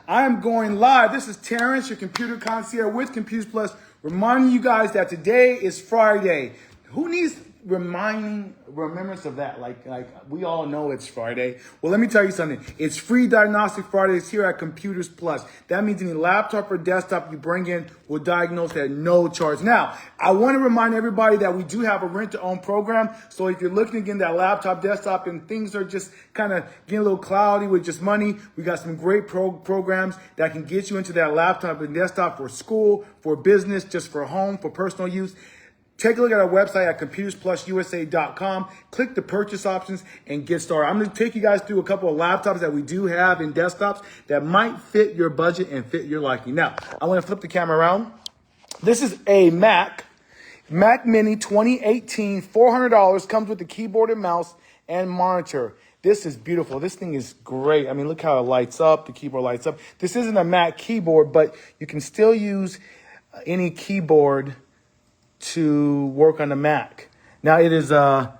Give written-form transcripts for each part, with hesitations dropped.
I am going live. This is Terrence, your computer concierge with Computers Plus, reminding you guys that today is Friday. Who needs remembrance of that? Like we all know it's Friday. Well, let me tell you something. It's free Diagnostic Fridays here at Computers Plus. That means any laptop or desktop you bring in will diagnose at no charge. Now, I want to remind everybody that we do have a rent-to-own program. So if you're looking to get that laptop, desktop, and things are just kind of getting a little cloudy with just money, we got some great programs that can get you into that laptop and desktop for school, for business, just for home, for personal use. Take a look at our website at computersplususa.com. Click the purchase options and get started. I'm going to take you guys through a couple of laptops that we do have and desktops that might fit your budget and fit your liking. Now, I want to flip the camera around. This is a Mac Mini 2018, $400. Comes with the keyboard and mouse and monitor. This is beautiful. This thing is great. I mean, look how it lights up. The keyboard lights up. This isn't a Mac keyboard, but you can still use any keyboard to work on the Mac. Now it is a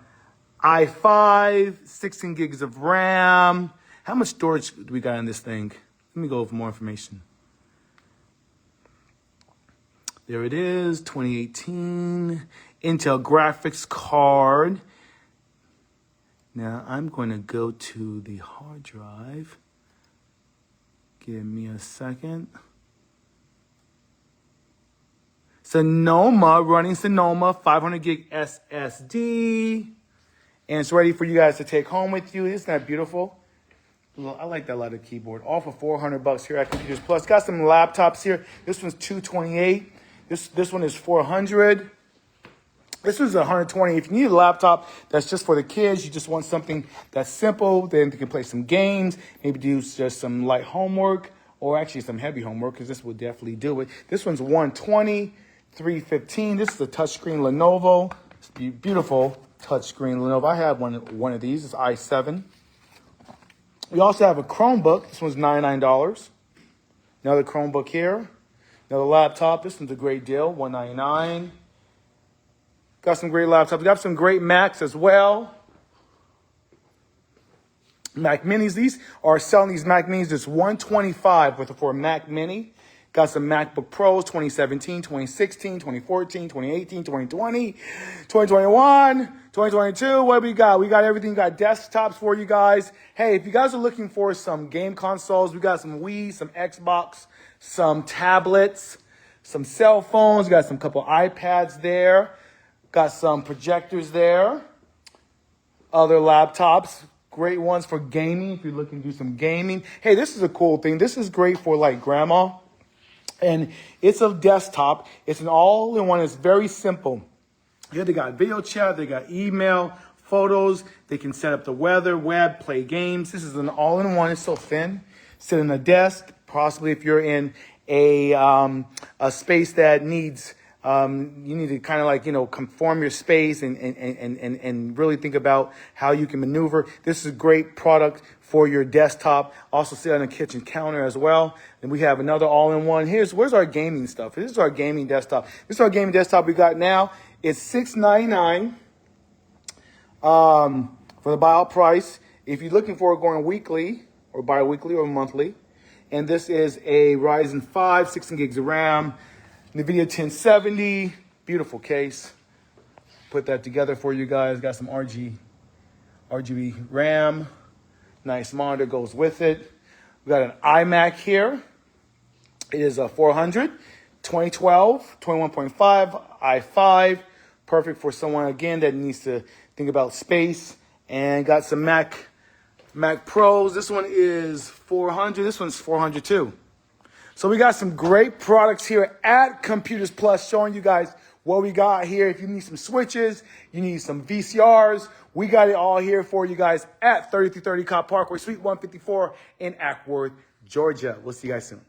i5, 16 gigs of RAM. How much storage do we got in this thing? Let me go over more information. There it is, 2018 Intel graphics card. Now I'm going to go to the hard drive. Give me a second. Sonoma, running Sonoma, 500 gig SSD. And it's ready for you guys to take home with you. Isn't that beautiful? I like that leather keyboard. All for $400 here at Computers Plus. Got some laptops here. This one's $228. This one is $400. This one's $120. If you need a laptop that's just for the kids, you just want something that's simple, then you can play some games, maybe do just some light homework, or actually some heavy homework, because this will definitely do it. This one's $120. $315. This is a touchscreen Lenovo. It's beautiful touchscreen Lenovo. I have one of these. It's i7. We also have a Chromebook. This one's $99. Another Chromebook here. Another laptop. This one's a great deal. $199. Got some great laptops. We got some great Macs as well. Mac Minis. These are selling these Mac Minis. It's $125 for a Mac Mini. Got some MacBook Pros, 2017, 2016, 2014, 2018, 2020, 2021, 2022. What do we got? We got everything. We got desktops for you guys. Hey, if you guys are looking for some game consoles, we got some Wii, some Xbox, some tablets, some cell phones. We got some couple iPads there. Got some projectors there. Other laptops. Great ones for gaming if you're looking to do some gaming. Hey, this is a cool thing. This is great for like grandma. And it's a desktop. It's an all-in-one. It's very simple. Yeah, they got video chat. They got email, photos. They can set up the weather, web, play games. This is an all-in-one. It's so thin. Sit on a desk. Possibly if you're in a space that needs, you need to kind of like, conform your space and really think about how you can maneuver. This is a great product for your desktop. Also sit on a kitchen counter as well. And we have another all-in-one. Where's our gaming stuff? This is our gaming desktop. This is our gaming desktop we got now. It's $699 for the buyout price. If you're looking for it going weekly or bi-weekly or monthly. And this is a Ryzen 5, 16 gigs of RAM, NVIDIA 1070, beautiful case. Put that together for you guys. Got some RGB RAM. Nice monitor goes with it. We got an iMac here. It is a 400, 2012, 21.5, i5. Perfect for someone, again, that needs to think about space. And got some Mac Pros. This one is 400. This one's 400 too. So we got some great products here at Computers Plus, showing you guys what we got here. If you need some switches, you need some VCRs, we got it all here for you guys at 3330 Cobb Parkway, Suite 154 in Acworth, Georgia. We'll see you guys soon.